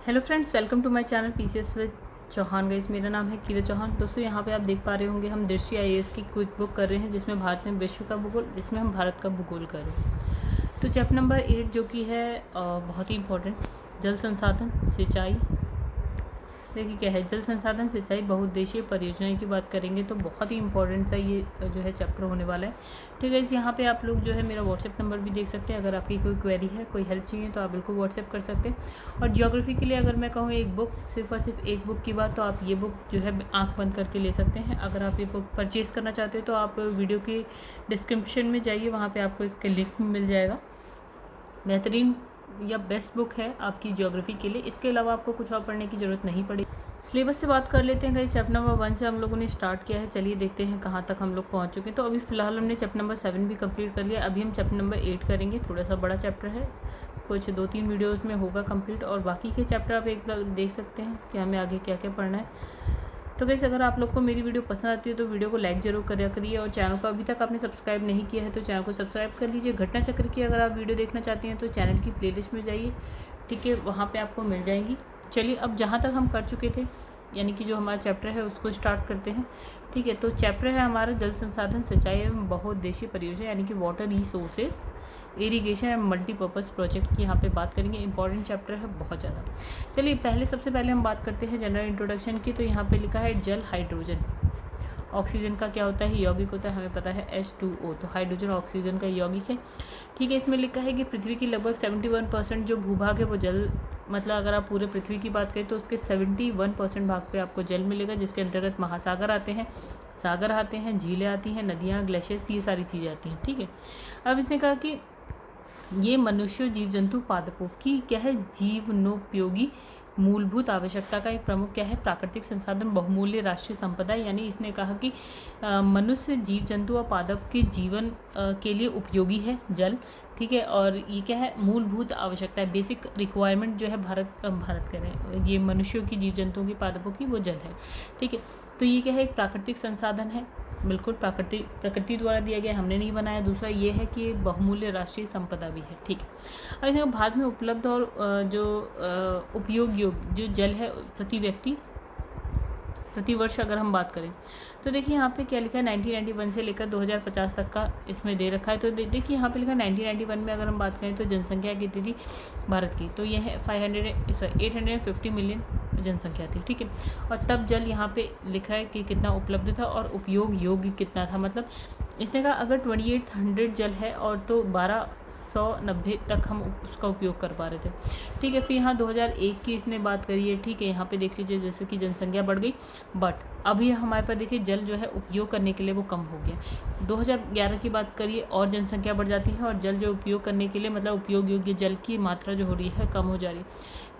Hello friends, welcome to my channel PCS with Chauhan. Guys, मेरा नाम है कीरत चौहान। दोस्तों, यहाँ पे आप देख पा रहे होंगे हम दृष्टि आईएएस की क्विक बुक कर रहे हैं, जिसमें भारत में विश्व का भूगोल, जिसमें हम भारत का भूगोल कर रहे हैं। तो चैप्टर नंबर 8 जो कि है बहुत ही इंपॉर्टेंट, जल संसाधन सिंचाई। देखिए क्या है, जल संसाधन सिंचाई बहुउद्देशीय परियोजनाएं की बात करेंगे तो बहुत ही इंपॉर्टेंट सा ये जो है चैप्टर होने वाला है। ठीक है, इस यहाँ पे आप लोग जो है मेरा व्हाट्सएप नंबर भी देख सकते हैं। अगर आपकी कोई क्वेरी है, कोई हेल्प चाहिए तो आप बिल्कुल व्हाट्सएप कर सकते हैं। और ज्योग्राफी के लिए अगर मैं कहूँ एक बुक, सिर्फ और सिर्फ एक बुक की बात, तो आप ये बुक जो है आँख बंद करके ले सकते हैं। अगर आप ये बुक परचेज़ करना चाहते हो तो आप वीडियो की डिस्क्रिप्शन में जाइए, वहाँ पर आपको इसका लिंक मिल जाएगा। बेहतरीन या बेस्ट बुक है आपकी ज्योग्राफी के लिए। इसके अलावा आपको कुछ और पढ़ने की ज़रूरत नहीं पड़ेगी। सिलेबस से बात कर लेते हैं। कहीं चैप्टर नंबर 1 से हम लोगों ने स्टार्ट किया है। चलिए देखते हैं कहाँ तक हम लोग पहुँच चुके हैं। तो अभी फ़िलहाल हमने चैप्टर नंबर 7 भी कंप्लीट कर लिया। अभी हम चैप्टर नंबर 8 करेंगे। थोड़ा सा बड़ा चैप्टर है, कुछ 2-3 वीडियोज़ में होगा कंप्लीट, और बाकी के चैप्टर आप एक बार देख सकते हैं कि हमें आगे क्या क्या पढ़ना है। तो गाइस, अगर आप लोग को मेरी वीडियो पसंद आती है तो वीडियो को लाइक जरूर करा करिए, और चैनल को अभी तक आपने सब्सक्राइब नहीं किया है तो चैनल को सब्सक्राइब कर लीजिए। घटना चक्र की अगर आप वीडियो देखना चाहते हैं तो चैनल की प्लेलिस्ट में जाइए, ठीक है, वहाँ पे आपको मिल जाएंगी। चलिए, अब जहाँ तक हम कर चुके थे, यानी कि जो हमारा चैप्टर है उसको स्टार्ट करते हैं। ठीक है, तो चैप्टर है हमारा जल संसाधन सिंचाई एवं बहुउद्देशीय परियोजना, यानी कि water resources irrigation and multipurpose project की यहाँ पे बात करेंगे। इंपॉर्टेंट चैप्टर है बहुत ज़्यादा। चलिए, सबसे पहले हम बात करते हैं जनरल इंट्रोडक्शन की। तो यहाँ पे लिखा है जल हाइड्रोजन। ऑक्सीजन का क्या होता है, यौगिक होता है, हमें पता है H2O। तो हाइड्रोजन ऑक्सीजन का यौगिक है। ठीक है, इसमें लिखा है कि पृथ्वी की लगभग 71% जो भूभाग है वो जल, मतलब अगर आप पूरे पृथ्वी की बात करें तो उसके 71% भाग पे आपको जल मिलेगा, जिसके अंतर्गत महासागर आते हैं, सागर आते हैं, झीलें आती हैं, नदियाँ, ग्लेशियर्स, ये सारी चीज़ें आती हैं। ठीक है, अब इसने कहा कि ये मनुष्य, जीव जंतु, पादपों की क्या है, जीवनोपयोगी मूलभूत आवश्यकता का एक प्रमुख क्या है, प्राकृतिक संसाधन, बहुमूल्य राष्ट्रीय संपदा। यानी इसने कहा कि मनुष्य, जीव जंतु और पादप के जीवन के लिए उपयोगी है जल। ठीक है, और ये क्या है, मूलभूत आवश्यकता है, बेसिक रिक्वायरमेंट जो है भारत करें, ये मनुष्यों की, जीव जंतुओं की, पादपों की, वो जल है। ठीक है, तो ये क्या है, एक प्राकृतिक संसाधन है, बिल्कुल प्रकृति द्वारा दिया गया, हमने नहीं बनाया। दूसरा ये है कि बहुमूल्य राष्ट्रीय संपदा भी है। ठीक है, और इसमें भारत में उपलब्ध और जो उपयोग योग्य जो जल है प्रति वर्ष अगर हम बात करें तो देखिए यहाँ पे क्या लिखा है, 1991 से लेकर 2050 तक का इसमें दे रखा है। तो देखिए यहाँ पे लिखा है 1991 में अगर हम बात करें तो जनसंख्या कितनी थी भारत की, तो यह है 850 मिलियन जनसंख्या थी। ठीक है, और तब जल यहाँ पे लिखा है कि कितना उपलब्ध था और उपयोग योग्य कितना था। मतलब इसने कहा अगर 2800 जल है और तो 1290 तक हम उसका उपयोग कर पा रहे थे। ठीक है, फिर यहाँ 2001 की इसने बात करी है। ठीक है, यहाँ पे देख लीजिए जैसे कि जनसंख्या बढ़ गई, बट अभी हमारे पास देखिए जल जो है उपयोग करने के लिए वो कम हो गया। 2011 की बात करिए और जनसंख्या बढ़ जाती है और जल जो उपयोग करने के लिए, मतलब उपयोग योग्य जल की मात्रा जो हो रही है कम हो जा रही है।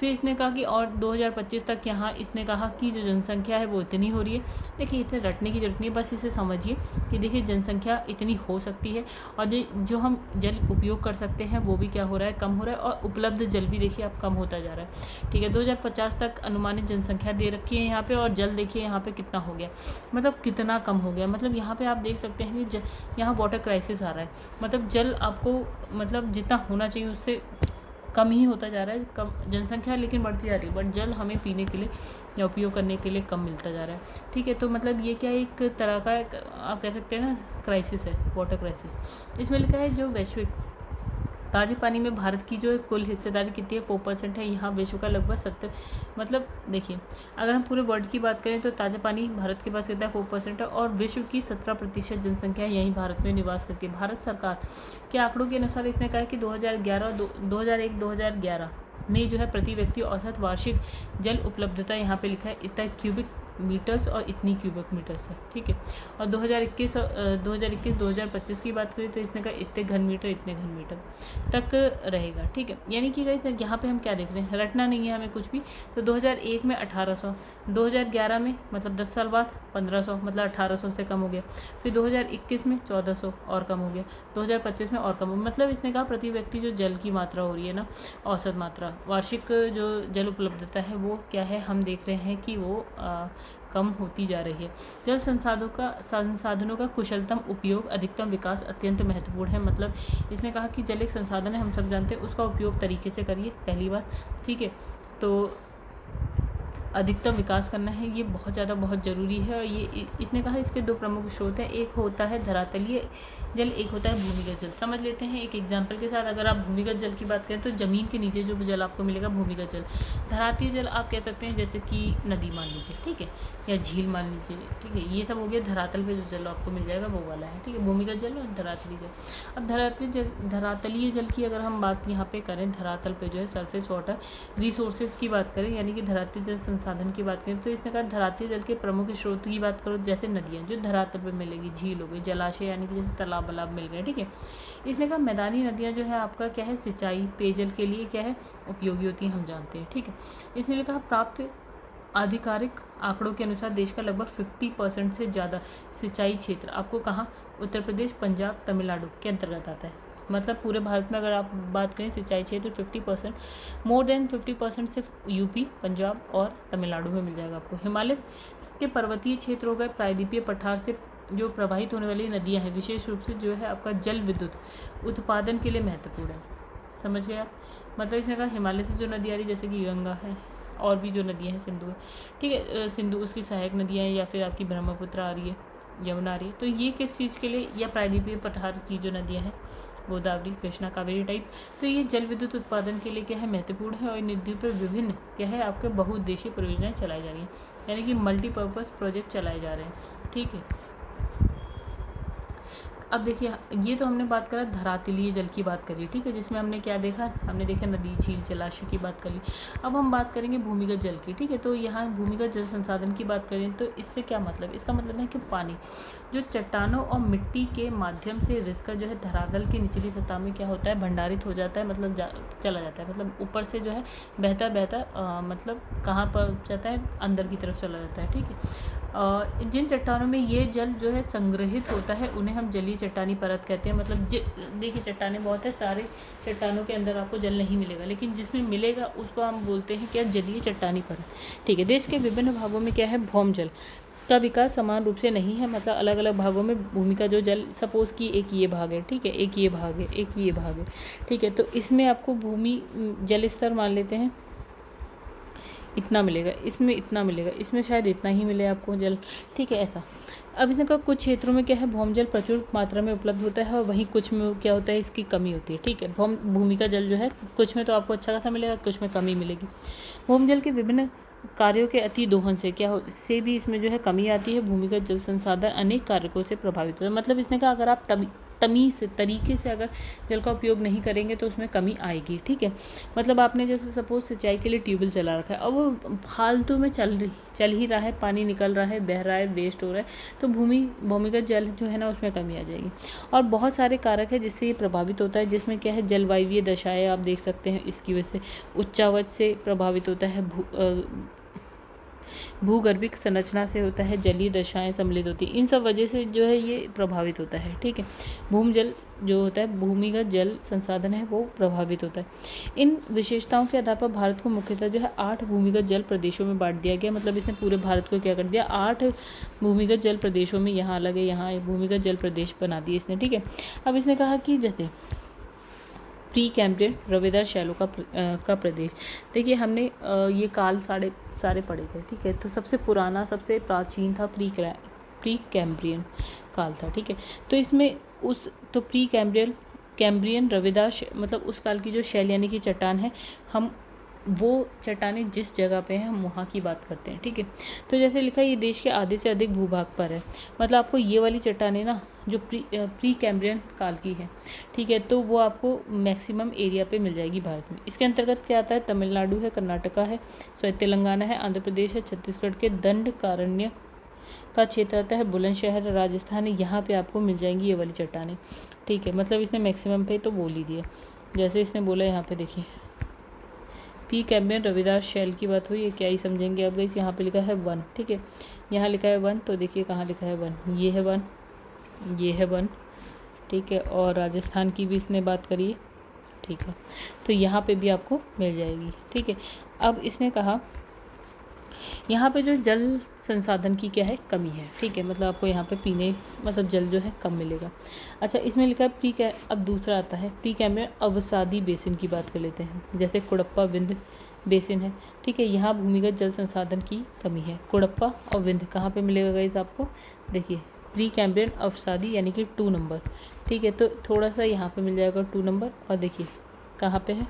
फिर इसने कहा कि और 2025 तक यहाँ इसने कहा कि जो जनसंख्या है वो इतनी हो रही है। देखिए, इतने रटने की जरूरत नहीं है, बस इसे समझिए कि देखिए जनसंख्या इतनी हो सकती है और जो हम जल उपयोग कर सकते हैं वो भी क्या हो रहा है, कम हो रहा है, और उपलब्ध जल भी देखिए अब कम होता जा रहा है। ठीक है, 2050 तक अनुमानित जनसंख्या दे रखी है यहाँ पे, और जल देखिए यहाँ पे कितना हो गया, मतलब कितना कम हो गया। मतलब यहाँ पे आप देख सकते हैं कि यहाँ वाटर क्राइसिस आ रहा है। मतलब जल आपको, मतलब जितना होना चाहिए उससे कम ही होता जा रहा है, कम जनसंख्या लेकिन बढ़ती जा रही है, बट जल हमें पीने के लिए या उपयोग करने के लिए कम मिलता जा रहा है। ठीक है, तो मतलब ये क्या एक तरह का आप कह सकते हैं ना, क्राइसिस है, वाटर क्राइसिस। इसमें लिखा है जो वैश्विक ताज़े पानी में भारत की जो कुल हिस्सेदारी कितनी है, 4% है। यहाँ विश्व का लगभग 70, मतलब देखिए अगर हम पूरे वर्ल्ड की बात करें तो ताज़ा पानी भारत के पास कितना है, 4% है, और विश्व की 17% जनसंख्या यहीं भारत में निवास करती है। भारत सरकार के आंकड़ों के अनुसार इसने कहा कि 2001-2011 में जो है प्रति व्यक्ति औसत वार्षिक जल उपलब्धता यहाँ पे लिखा है इतना क्यूबिक मीटर्स और इतनी क्यूबिक मीटर्स है। ठीक है, और 2021-2025 की बात करें तो इसने कहा इतने घन मीटर तक रहेगा। ठीक है, यानी कि गाइस यहाँ पे हम क्या देख रहे हैं, रटना नहीं है हमें कुछ भी। तो 2001 में 1800, 2011 में मतलब 10 साल बाद 1500, मतलब 1800 से कम हो गया। फिर 2021 में 1400 और कम हो गया, 2025 में और कम हो गया। मतलब इसने कहा प्रति व्यक्ति जो जल की मात्रा हो रही है ना, औसत मात्रा, वार्षिक जो जल उपलब्धता है वो क्या है, हम देख रहे हैं कि वो कम होती जा रही है। जल संसाधनों का कुशलतम उपयोग, अधिकतम विकास अत्यंत महत्वपूर्ण है। मतलब इसने कहा कि जल एक संसाधन है, हम सब जानते हैं, उसका उपयोग तरीके से करिए, पहली बात। ठीक है, तो अधिकतम विकास करना है, ये बहुत ज़रूरी है। और ये इसने कहा इसके 2 प्रमुख स्रोत हैं, एक होता है धरातलीय जल, एक होता है भूमिगत जल। समझ लेते हैं एक एग्जाम्पल के साथ। अगर आप भूमिगत जल की बात करें तो ज़मीन के नीचे जो जल आपको मिलेगा भूमिगत जल। धरातलीय जल आप कह सकते हैं जैसे कि नदी मान लीजिए, ठीक है, या झील मान लीजिए, ठीक है, ये सब हो गया धरातल पे जो जल आपको मिल जाएगा वो वाला है, ठीक है, भूमिगत जल और धरातलीय जल। अब धरातलीय जल की अगर हम बात यहाँ पे करें, धरातल पे जो है सरफेस वाटर रिसोर्सेज की बात करें, यानी कि धरातलीय जल संसाधन की बात करें, तो इसने कहा धरातलीय जल के प्रमुख स्रोत की बात करो जैसे नदियाँ जो धरातल पे मिलेगी, झील हो गई, जलाशय यानी कि जैसे तालाब वालाब मिल गए, ठीक है। इसने कहा मैदानी नदियाँ जो है आपका क्या है, सिंचाई पेयजल के लिए क्या है, उपयोगी होती हैं, हम जानते हैं, ठीक है। इसने कहा प्राप्त आधिकारिक आंकड़ों के अनुसार देश का लगभग 50% से ज़्यादा सिंचाई क्षेत्र आपको कहाँ, उत्तर प्रदेश, पंजाब, तमिलनाडु के अंतर्गत आता है। मतलब पूरे भारत में अगर आप बात करें सिंचाई क्षेत्र 50%, मोर देन 50% सिर्फ यूपी, पंजाब और तमिलनाडु में मिल जाएगा आपको। हिमालय के पर्वतीय क्षेत्र हो गए, प्रायद्वीपीय पठार से जो प्रवाहित होने वाली नदियाँ हैं विशेष रूप से जो है आपका जल विद्युत उत्पादन के लिए महत्वपूर्ण है। समझ गए आप? मतलब इसने कहा हिमालय से जो नदी आ रही है जैसे कि गंगा है और भी जो नदियाँ हैं, सिंधु है, ठीक है, सिंधु उसकी सहायक नदियाँ हैं, या फिर आपकी ब्रह्मपुत्र आ रही है, यमुना आ रही है, तो ये किस चीज़ के लिए, या प्रायद्वीपीय पठार की जो नदियाँ हैं गोदावरी, कृष्णा, कावेरी टाइप, तो ये जल विद्युत उत्पादन के लिए क्या है, महत्वपूर्ण है। और इन नदियों पर विभिन्न क्या है आपके बहुउद्देशीय परियोजनाएं चलाई जा रही हैं, यानी कि मल्टीपर्पज़ प्रोजेक्ट चलाए जा रहे हैं, ठीक है। अब देखिए ये तो हमने बात करा धरातलीय जल की बात करी, ठीक है, जिसमें हमने क्या देखा, हमने देखा नदी, झील, जलाशय की बात कर ली। अब हम बात करेंगे भूमिगत जल की, ठीक है। तो यहाँ भूमिगत जल संसाधन की बात करें तो इससे क्या मतलब, इसका मतलब है कि पानी जो चट्टानों और मिट्टी के माध्यम से रिसकर जो है धरातल की निचली सतह में क्या होता है, भंडारित हो जाता है, मतलब चला जाता है, मतलब ऊपर से जो है बहता बहता मतलब कहाँ पर जाता है, अंदर की तरफ चला जाता है, ठीक है। जिन चट्टानों में ये जल जो है संग्रहित होता है उन्हें हम जलीय चट्टानी परत कहते हैं। मतलब देखिए चट्टानें बहुत है, सारे चट्टानों के अंदर आपको जल नहीं मिलेगा, लेकिन जिसमें मिलेगा उसको हम बोलते हैं क्या, जलीय चट्टानी परत, ठीक है। देश के विभिन्न भागों में क्या है, भौम जल का विकास समान रूप से नहीं है, मतलब अलग अलग भागों में भूमि का जो जल, सपोज कि एक ये भाग है, ठीक है, एक ये भाग है, एक ये भाग है, ठीक है, तो इसमें आपको भूमि जल स्तर मान लेते हैं इतना मिलेगा, इसमें इतना मिलेगा, इसमें शायद इतना ही मिले आपको जल, ठीक है, ऐसा। अब इसने कहा कुछ क्षेत्रों में क्या है, भौम जल प्रचुर मात्रा में उपलब्ध होता है और वहीं कुछ में क्या होता है, इसकी कमी होती है, ठीक है। भूमि का जल जो है कुछ में तो आपको अच्छा खासा मिलेगा, कुछ में कमी मिलेगी। भौम जल के विभिन्न कार्यों के अति दोहन से से भी इसमें जो है कमी आती है। भूमिगत जल संसाधन अनेक कारकों से प्रभावित होता है। मतलब इसने कहा अगर आप तमीज़ से तरीके से अगर जल का उपयोग नहीं करेंगे तो उसमें कमी आएगी, ठीक है। मतलब आपने जैसे सपोज सिंचाई के लिए ट्यूबवेल चला रखा है, अब वो फालतू में चल ही रहा है, पानी निकल रहा है, बह रहा है, वेस्ट हो रहा है, तो भूमिगत जल जो है ना उसमें कमी आ जाएगी। और बहुत सारे कारक है जिससे ये प्रभावित होता है, जिसमें क्या है, जलवायवीय दशाएँ आप देख सकते हैं, इसकी वजह से उच्चावच से प्रभावित होता है, भूगर्भिक संरचना से होता है, जलीय दशाएं सम्मिलित होती हैं, इन सब वजह से जो है ये प्रभावित होता है, ठीक है। भूमि जल जो होता है, भूमिगत जल संसाधन है, वो प्रभावित होता है। इन विशेषताओं के आधार पर भारत को मुख्यतः जो है 8 भूमिगत जल प्रदेशों में बांट दिया गया। मतलब इसने पूरे भारत को क्या कर दिया, 8 भूमिगत जल प्रदेशों में, यहाँ अलग है, यहाँ भूमिगत जल प्रदेश बना दिए इसने, ठीक है। अब इसने कहा कि जैसे प्री कैम्ब्रियन रवेदार शैलों का प्रदेश, देखिए हमने ये काल सारे पढ़े थे, ठीक है। तो सबसे पुराना, सबसे प्राचीन था प्री कैम्ब्रियन काल था, ठीक है। तो इसमें प्री कैम्ब्रियन रवेदार मतलब उस काल की जो शैल यानी कि चट्टान है, हम वो चट्टानें जिस जगह पे हैं हम वहाँ की बात करते हैं, ठीक है। तो जैसे लिखा है ये देश के आधे से अधिक भूभाग पर है। मतलब आपको ये वाली चट्टानें ना जो प्री कैम्ब्रियन काल की है, ठीक है, तो वो आपको मैक्सिमम एरिया पे मिल जाएगी भारत में। इसके अंतर्गत क्या आता है, तमिलनाडु है, कर्नाटका है, तेलंगाना है, आंध्र प्रदेश है, छत्तीसगढ़ के दंडकारण्य का क्षेत्र आता है, बुलंदशहर राजस्थान है, यहाँ पे आपको मिल जाएंगी ये वाली चट्टानें, ठीक है। मतलब इसने मैक्सिमम पे तो बोल ही दिया, जैसे इसने बोला यहाँ पे देखिए प्री कैम्ब्रियन रवेदार शैल की बात हुई है, क्या ही समझेंगे आप गाइस। यहाँ पे लिखा है 1, ठीक है, यहाँ लिखा है 1, तो देखिए कहाँ लिखा है 1, ये है 1, ये है 1, ठीक है। और राजस्थान की भी इसने बात करी है, ठीक है, तो यहाँ पे भी आपको मिल जाएगी, ठीक है। अब इसने कहा यहाँ पे जो जल संसाधन की क्या है, कमी है, ठीक है। मतलब आपको यहाँ पे पीने मतलब जल जो है कम मिलेगा। अच्छा, इसमें लिखा है अब दूसरा आता है प्री कैम्ब्रियन अवसादी बेसिन की बात कर लेते हैं। जैसे कुड़प्पा, विंध्य, बेसिन है, ठीक है। यहाँ भूमिगत जल संसाधन की कमी है। कुड़प्पा और विंध्य कहाँ पे मिलेगा गाइस आपको, देखिए प्री कैम्ब्रियन अवसादी यानी कि 2 नंबर, ठीक है। तो थोड़ा सा यहाँ पे मिल जाएगा 2 नंबर, और देखिए कहाँ पे है,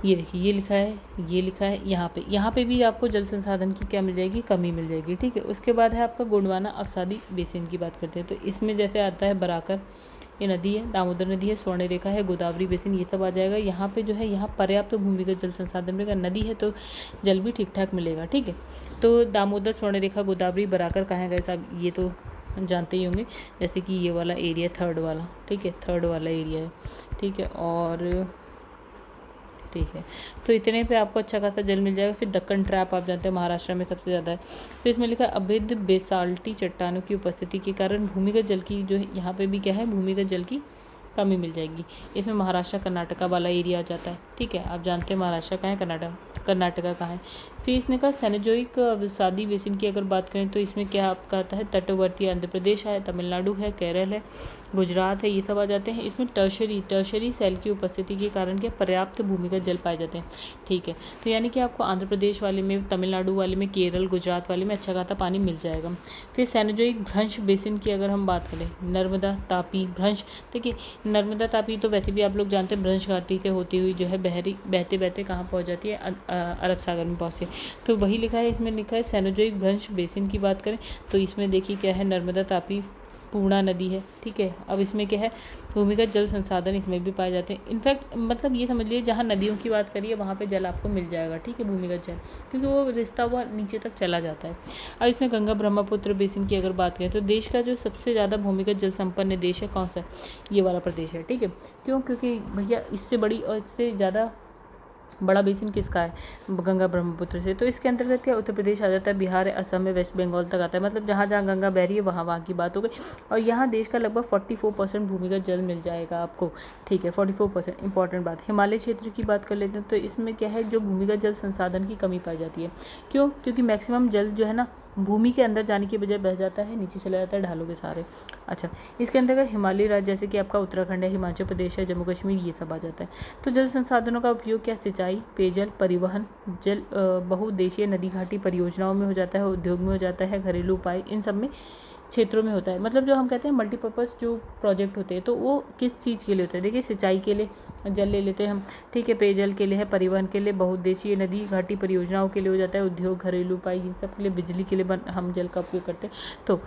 ये देखिए ये लिखा है, ये लिखा है यहाँ पे भी आपको जल संसाधन की क्या मिल जाएगी, कमी मिल जाएगी, ठीक है। उसके बाद है आपका गोंडवाना अवसादी बेसिन की बात करते हैं। तो इसमें जैसे आता है बराकर, ये नदी है, दामोदर नदी है, स्वर्णरेखा है, गोदावरी बेसिन, ये सब आ जाएगा। यहाँ पे जो है यहाँ पर्याप्त भूमिगत जल संसाधन मिलेगा, नदी है तो जल भी ठीक ठाक मिलेगा, ठीक है। तो दामोदर, स्वर्णरेखा, गोदावरी, बराकर कहाँ है गाइस साहब, ये तो जानते ही होंगे, जैसे कि ये वाला एरिया थर्ड वाला, ठीक है, थर्ड वाला एरिया है, ठीक है। और ठीक है, तो इतने पे आपको अच्छा खासा जल मिल जाएगा। फिर दक्कन ट्रैप आप जानते हैं महाराष्ट्र में सबसे ज़्यादा है। तो इसमें लिखा है अवैध बेसाल्टी चट्टानों की उपस्थिति के कारण भूमिगत जल की जो है यहाँ पे भी क्या है, भूमिगत जल की कमी मिल जाएगी। इसमें महाराष्ट्र कर्नाटका वाला एरिया आ जाता है, ठीक है। आप जानते हैं महाराष्ट्र कहाँ है, कर्नाटका कहाँ है। फिर इसने कहा सेनेजोइक अवसादी बेसिन की अगर बात करें तो इसमें क्या आपका आता है, तटवर्ती आंध्र प्रदेश है, तमिलनाडु है, केरल है, गुजरात है, ये सब आ जाते हैं। इसमें टर्शरी सेल की उपस्थिति के कारण क्या पर्याप्त भूमिगत जल पाए जाते हैं, ठीक है। तो यानी कि आपको आंध्र प्रदेश वाले में, तमिलनाडु वाले में, केरल, गुजरात वाले में अच्छा खासा पानी मिल जाएगा। फिर सेनेजोइक भ्रंश बेसिन की अगर हम बात करें, नर्मदा, तापी, भ्रंश, देखिए नर्मदा तापी तो वैसे भी आप लोग जानते हैं भ्रंश घाटी से होती हुई जो है बहते बहते कहाँ पहुँच जाती है, अरब सागर में पहुँचती है। तो वही लिखा है, इसमें लिखा है सेनेजोइक भ्रंश बेसिन की बात करें तो इसमें देखिए क्या है, नर्मदा, तापी, पूर्णा नदी है, ठीक है। अब इसमें क्या है, भूमिगत जल संसाधन इसमें भी पाए जाते हैं। इनफैक्ट मतलब ये समझ लीजिए जहाँ नदियों की बात करिए वहाँ पे जल आपको मिल जाएगा, ठीक है, भूमिगत जल, क्योंकि वो रिश्ता हुआ नीचे तक चला जाता है। अब इसमें गंगा ब्रह्मपुत्र बेसिन की अगर बात करें तो देश का जो सबसे ज़्यादा भूमिगत जल संपन्न देश है कौन सा, ये वाला प्रदेश है, ठीक है। क्यों, क्योंकि भैया इससे बड़ी और इससे ज़्यादा बड़ा बेसिन किसका है, गंगा ब्रह्मपुत्र से। तो इसके अंतर्गत क्या उत्तर प्रदेश आ जाता है, बिहार है, असम है, वेस्ट बंगाल तक आता है। मतलब जहाँ जहाँ गंगा बह रही है वहाँ वहाँ की बात हो गई। और यहाँ देश का लगभग 44% भूमिगत जल मिल जाएगा आपको, ठीक है, 44%। इंपॉर्टेंट बात, हिमालय क्षेत्र की बात कर लेते हैं तो इसमें क्या है, जो भूमिगत जल संसाधन की कमी पाई जाती है। क्यों, क्योंकि मैक्सिमम जल जो है ना भूमि के अंदर जाने की बजाय बह जाता है, नीचे चला जाता है ढालों के सहारे। अच्छा, इसके अंतर्गत हिमालयी राज्य जैसे कि आपका उत्तराखंड है, हिमाचल प्रदेश है, जम्मू कश्मीर, ये सब आ जाता है। तो जल संसाधनों का उपयोग क्या, सिंचाई, पेयजल, परिवहन, जल बहुउद्देशीय नदी घाटी परियोजनाओं में हो जाता है, उद्योग में हो जाता है, घरेलू उपाय, इन सब में क्षेत्रों में होता है। मतलब जो हम कहते हैं मल्टीपर्पज़ जो प्रोजेक्ट होते हैं तो वो किस चीज़ के लिए होते हैं, देखिए सिंचाई के लिए जल ले लेते हैं हम, ठीक है, पेयजल के लिए है, परिवहन के लिए, बहुउद्देशीय नदी घाटी परियोजनाओं के लिए हो जाता है, उद्योग, घरेलू उपाय, इन सब के लिए, बिजली के लिए हम जल का उपयोग करते हैं। तो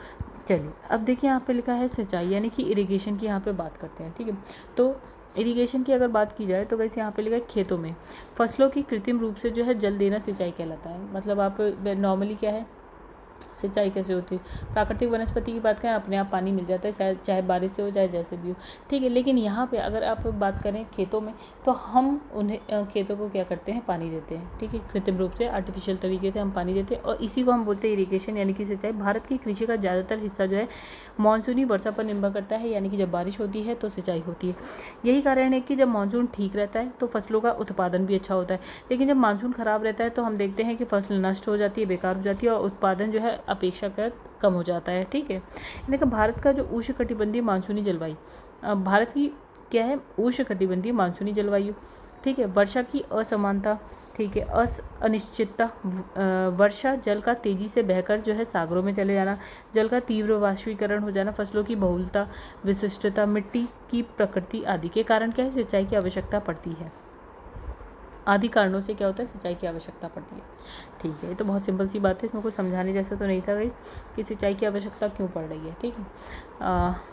चलिए अब देखिए यहाँ पे लिखा है सिंचाई यानी कि इरिगेशन की यहाँ पे बात करते हैं, ठीक है। तो इरिगेशन की अगर बात की जाए तो वैसे यहाँ पे लिखा है खेतों में फसलों की कृत्रिम रूप से जो है जल देना सिंचाई कहलाता है। मतलब आप नॉर्मली क्या है, सिंचाई कैसे होती है, प्राकृतिक वनस्पति की बात करें अपने आप पानी मिल जाता है, चाहे बारिश से हो चाहे जैसे भी हो, ठीक है। लेकिन यहाँ पे अगर आप बात करें खेतों में तो हम उन्हें खेतों को क्या करते हैं, पानी देते हैं, ठीक है, कृत्रिम रूप से आर्टिफिशियल तरीके से हम पानी देते हैं और इसी को हम बोलते हैं इरिगेशन यानी कि सिंचाई। भारत की कृषि का ज़्यादातर हिस्सा जो है मानसूनी वर्षा पर निर्भर करता है, यानी कि जब बारिश होती है तो सिंचाई होती है। यही कारण है कि जब मानसून ठीक रहता है तो फसलों का उत्पादन भी अच्छा होता है, लेकिन जब मानसून खराब रहता है तो हम देखते हैं कि फसल नष्ट हो जाती है, बेकार हो जाती है और उत्पादन जो है अपेक्षाकृत कम हो जाता है, ठीक है। देखिए भारत का जो उष्णकटिबंधीय मानसूनी जलवायु, भारत की क्या है, उष्णकटिबंधीय मानसूनी जलवायु, ठीक है। वर्षा की असमानता, ठीक है, अनिश्चितता, वर्षा जल का तेजी से बहकर जो है सागरों में चले जाना, जल का तीव्र वाष्पीकरण हो जाना, फसलों की बहुलता, विशिष्टता, मिट्टी की प्रकृति आदि के कारण क्या है, सिंचाई की आवश्यकता पड़ती है। आदि कारणों से क्या होता है, सिंचाई की आवश्यकता पड़ती है, ठीक है। ये तो बहुत सिंपल सी बात है, इसमें कुछ समझाने जैसा तो नहीं था भाई कि सिंचाई की आवश्यकता क्यों पड़ रही है, ठीक है।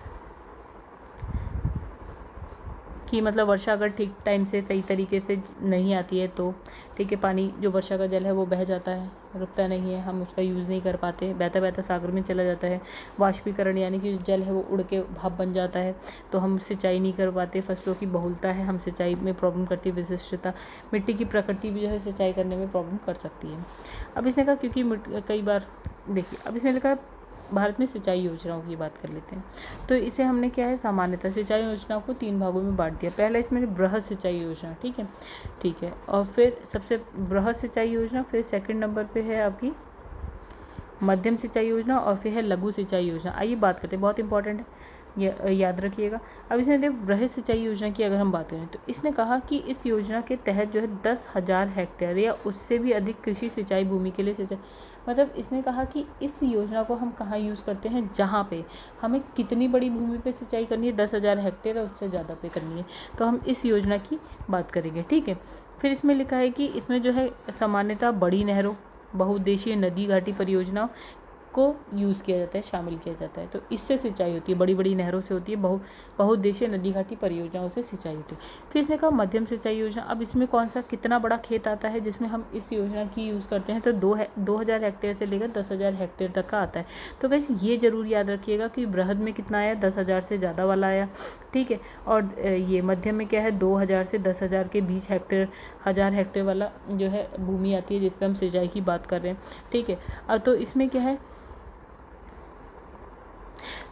कि मतलब वर्षा अगर ठीक टाइम से सही तरीके से नहीं आती है तो ठीक है, पानी जो वर्षा का जल है वो बह जाता है, रुकता नहीं है, हम उसका यूज़ नहीं कर पाते, बहता बहता सागर में चला जाता है। वाष्पीकरण यानी कि जल है वो उड़ के भाप बन जाता है तो हम सिंचाई नहीं कर पाते। फसलों की बहुलता है, हम सिंचाई में प्रॉब्लम करती है। विशिष्टता, मिट्टी की प्रकृति भी जो है सिंचाई करने में प्रॉब्लम कर सकती है। अब इसने कहा क्योंकि कई बार देखिए, अब इसने लिखा भारत में सिंचाई योजनाओं की बात कर लेते हैं। तो इसे हमने क्या है, सामान्यतः सिंचाई योजनाओं को 3 भागों में बांट दिया। पहला इसमें वृहद सिंचाई योजना, ठीक है, और फिर सबसे वृहद सिंचाई योजना, फिर सेकंड नंबर पे है आपकी मध्यम सिंचाई योजना और फिर है लघु सिंचाई योजना। आइए बात करते हैं, बहुत इंपॉर्टेंट है। याद रखिएगा। अब इसने वृहद सिंचाई योजना की अगर हम बात करें तो इसने कहा कि इस योजना के तहत जो है 10,000 हेक्टेयर या उससे भी अधिक कृषि सिंचाई भूमि के लिए सिंचाई, मतलब इसने कहा कि इस योजना को हम कहाँ यूज़ करते हैं, जहाँ पे हमें कितनी बड़ी भूमि पे सिंचाई करनी है, 10,000 हेक्टेयर और उससे ज़्यादा पे करनी है, तो हम इस योजना की बात करेंगे। ठीक है, फिर इसमें लिखा है कि इसमें जो है सामान्यतः बड़ी नहरों, बहुउद्देशीय नदी घाटी परियोजनाओं को यूज़ किया जाता है, शामिल किया जाता है, तो इससे सिंचाई होती है, बड़ी बड़ी नहरों से होती है, बहुउद्देशीय नदी घाटी परियोजनाओं से सिंचाई होती है। फिर इसने कहा मध्यम सिंचाई योजना। अब इसमें कौन सा कितना बड़ा खेत आता है जिसमें हम इस योजना की यूज़ करते हैं, तो 2,000 हेक्टेयर से लेकर 10,000 हेक्टेयर तक का आता है। तो गाइस ये जरूर याद रखिएगा कि वृहद में कितना आया, 10,000 से ज़्यादा वाला आया। ठीक है, और ये मध्यम में क्या है, 2,000 से 10,000 के बीच हेक्टेयर, 1,000 हेक्टेयर वाला जो है भूमि आती है जिस पर हम सिंचाई की बात कर रहे हैं। ठीक है, अब तो इसमें क्या है,